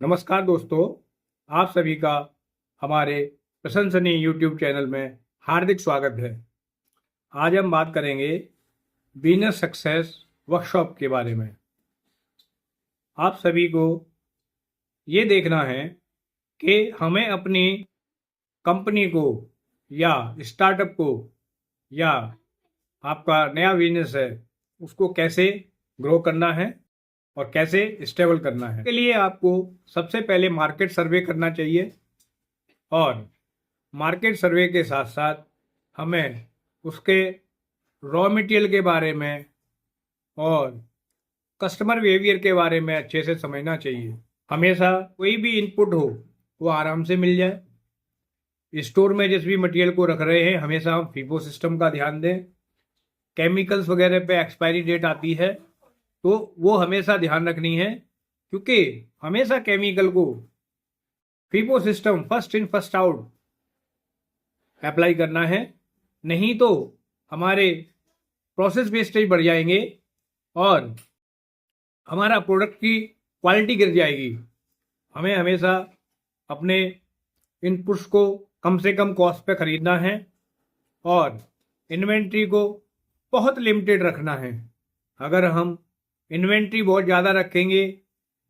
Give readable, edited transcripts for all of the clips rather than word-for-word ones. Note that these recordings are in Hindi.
नमस्कार दोस्तों, आप सभी का हमारे प्रशंसनीय यूट्यूब चैनल में हार्दिक स्वागत है। आज हम बात करेंगे बिजनेस सक्सेस वर्कशॉप के बारे में। आप सभी को ये देखना है कि हमें अपनी कंपनी को या स्टार्टअप को या आपका नया बिजनेस है उसको कैसे ग्रो करना है और कैसे स्टेबल करना है। इसके लिए आपको सबसे पहले मार्केट सर्वे करना चाहिए और मार्केट सर्वे के साथ साथ हमें उसके रॉ मटेरियल के बारे में और कस्टमर बिहेवियर के बारे में अच्छे से समझना चाहिए। हमेशा कोई भी इनपुट हो वो आराम से मिल जाए। स्टोर में जिस भी मटेरियल को रख रहे हैं हमेशा हम फीफो सिस्टम का ध्यान दें। केमिकल्स वगैरह पे एक्सपायरी डेट आती है तो वो हमेशा ध्यान रखनी है, क्योंकि हमेशा केमिकल को FIFO system first in first out apply करना है, नहीं तो हमारे प्रोसेस वेस्टेज बढ़ जाएंगे और हमारा प्रोडक्ट की क्वालिटी गिर जाएगी। हमें हमेशा अपने इनपुट्स को कम से कम कॉस्ट पे खरीदना है और इन्वेंट्री को बहुत लिमिटेड रखना है। अगर हम इन्वेंट्री बहुत ज़्यादा रखेंगे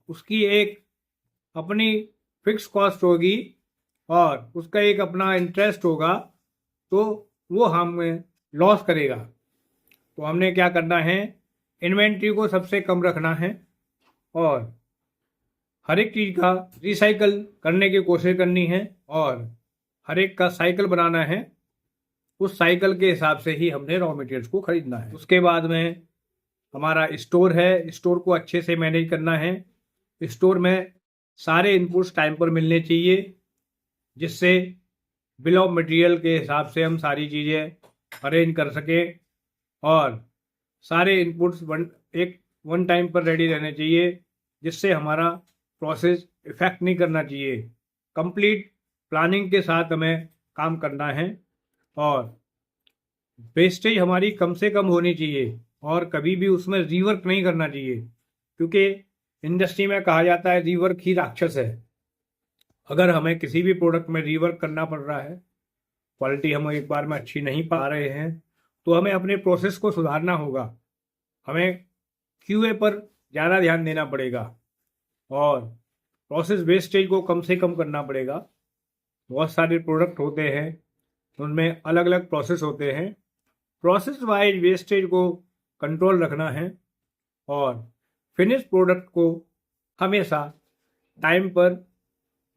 उसकी एक अपनी फिक्स कॉस्ट होगी और उसका एक अपना इंटरेस्ट होगा तो वो हमें लॉस करेगा। तो हमने क्या करना है, इन्वेंट्री को सबसे कम रखना है और हर एक चीज़ का रिसाइकल करने की कोशिश करनी है और हर एक का साइकिल बनाना है। उस साइकिल के हिसाब से ही हमने रॉ मटेरियल्स को खरीदना है। उसके बाद में हमारा स्टोर है, स्टोर को अच्छे से मैनेज करना है। स्टोर में सारे इनपुट्स टाइम पर मिलने चाहिए, जिससे बिल ऑफ मटेरियल के हिसाब से हम सारी चीज़ें अरेंज कर सकें और सारे इनपुट्स वन टाइम पर रेडी रहने चाहिए, जिससे हमारा प्रोसेस इफेक्ट नहीं करना चाहिए। कंप्लीट प्लानिंग के साथ हमें काम करना है और वेस्टेज हमारी कम से कम होनी चाहिए और कभी भी उसमें रीवर्क नहीं करना चाहिए, क्योंकि इंडस्ट्री में कहा जाता है रीवर्क ही राक्षस है। अगर हमें किसी भी प्रोडक्ट में रीवर्क करना पड़ रहा है, क्वालिटी हम एक बार में अच्छी नहीं पा रहे हैं, तो हमें अपने प्रोसेस को सुधारना होगा। हमें क्यूए पर ज़्यादा ध्यान देना पड़ेगा और प्रोसेस वेस्टेज को कम से कम करना पड़ेगा। बहुत सारे प्रोडक्ट होते हैं, उनमें अलग अलग प्रोसेस होते हैं। प्रोसेस वाइज वेस्टेज को कंट्रोल रखना है और फिनिश प्रोडक्ट को हमेशा टाइम पर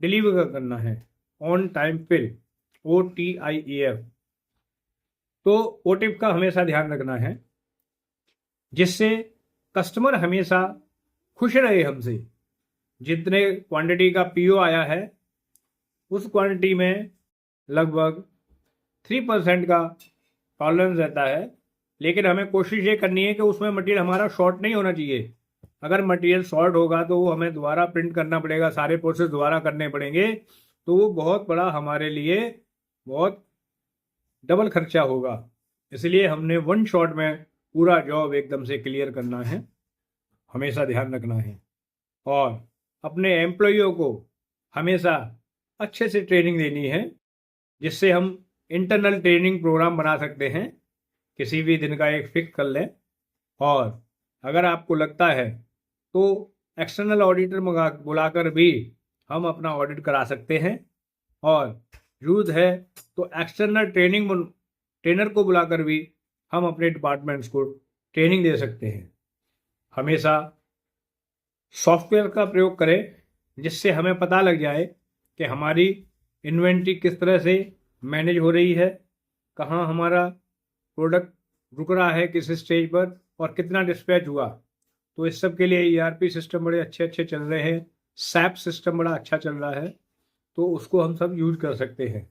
डिलीवर करना है, ऑन टाइम फिल, OTIEF। तो OTIF का हमेशा ध्यान रखना है, जिससे कस्टमर हमेशा खुश रहे हमसे। जितने क्वांटिटी का PO आया है उस क्वांटिटी में लगभग 3% का टॉलरेंस रहता है, लेकिन हमें कोशिश ये करनी है कि उसमें मटेरियल हमारा शॉर्ट नहीं होना चाहिए। अगर मटेरियल शॉर्ट होगा तो वो हमें दोबारा प्रिंट करना पड़ेगा, सारे प्रोसेस दोबारा करने पड़ेंगे, तो वो बहुत बड़ा हमारे लिए बहुत डबल खर्चा होगा। इसलिए हमने वन शॉट में पूरा जॉब एकदम से क्लियर करना है, हमेशा ध्यान रखना है और अपने एम्प्लॉइयों को हमेशा अच्छे से ट्रेनिंग देनी है, जिससे हम इंटरनल ट्रेनिंग प्रोग्राम बना सकते हैं। किसी भी दिन का एक फिक्स कर लें और अगर आपको लगता है तो एक्सटर्नल ऑडिटर बुलाकर भी हम अपना ऑडिट करा सकते हैं और यूज है तो एक्सटर्नल ट्रेनर को बुलाकर भी हम अपने डिपार्टमेंट्स को ट्रेनिंग दे सकते हैं। हमेशा सॉफ्टवेयर का प्रयोग करें, जिससे हमें पता लग जाए कि हमारी इन्वेंट्री किस तरह से मैनेज हो रही है, कहाँ हमारा प्रोडक्ट रुक रहा है, किस स्टेज पर और कितना डिस्पैच हुआ। तो इस सब के लिए ERP सिस्टम बड़े अच्छे अच्छे चल रहे हैं, SAP सिस्टम बड़ा अच्छा चल रहा है, तो उसको हम सब यूज कर सकते हैं।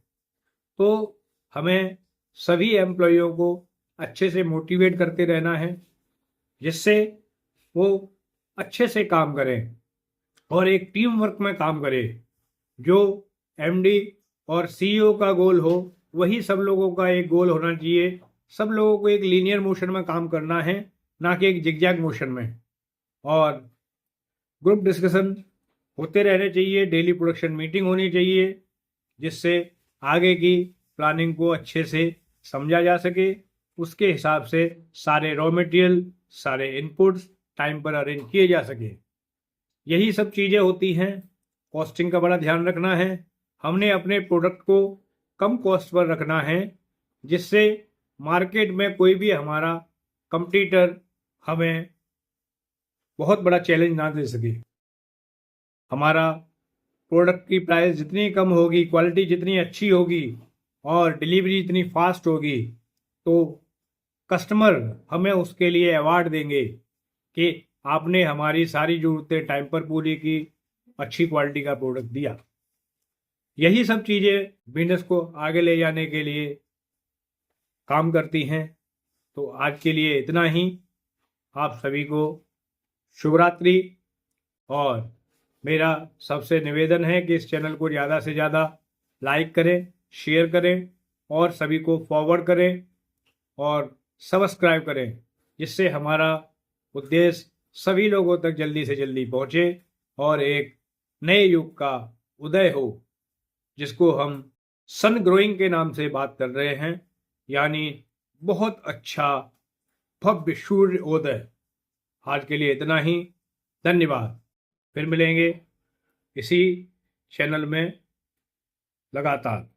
तो हमें सभी एम्प्लॉइयों को अच्छे से मोटिवेट करते रहना है, जिससे वो अच्छे से काम करें और एक टीम वर्क में काम करें। जो MD और CEO का गोल हो वही सब लोगों का एक गोल होना चाहिए। सब लोगों को एक लीनियर मोशन में काम करना है, ना कि एक जिगजैग मोशन में। और ग्रुप डिस्कशन होते रहने चाहिए, डेली प्रोडक्शन मीटिंग होनी चाहिए, जिससे आगे की प्लानिंग को अच्छे से समझा जा सके। उसके हिसाब से सारे रॉ मटेरियल, सारे इनपुट्स टाइम पर अरेंज किए जा सके। यही सब चीज़ें होती हैं। कॉस्टिंग का बड़ा ध्यान रखना है। हमने अपने प्रोडक्ट को कम कॉस्ट पर रखना है, जिससे मार्केट में कोई भी हमारा कंपटीटर हमें बहुत बड़ा चैलेंज ना दे सके। हमारा प्रोडक्ट की प्राइस जितनी कम होगी, क्वालिटी जितनी अच्छी होगी और डिलीवरी जितनी फास्ट होगी, तो कस्टमर हमें उसके लिए अवार्ड देंगे कि आपने हमारी सारी ज़रूरतें टाइम पर पूरी की, अच्छी क्वालिटी का प्रोडक्ट दिया। यही सब चीज़ें बिजनेस को आगे ले जाने के लिए काम करती हैं। तो आज के लिए इतना ही। आप सभी को शुभ रात्रि। और मेरा सबसे निवेदन है कि इस चैनल को ज़्यादा से ज़्यादा लाइक करें, शेयर करें और सभी को फॉरवर्ड करें और सब्सक्राइब करें, जिससे हमारा उद्देश्य सभी लोगों तक जल्दी से जल्दी पहुँचे और एक नए युग का उदय हो, जिसको हम सन ग्रोइंग के नाम से बात कर रहे हैं, यानी बहुत अच्छा भव्य सूर्योदय। आज के लिए इतना ही। धन्यवाद। फिर मिलेंगे इसी चैनल में लगातार।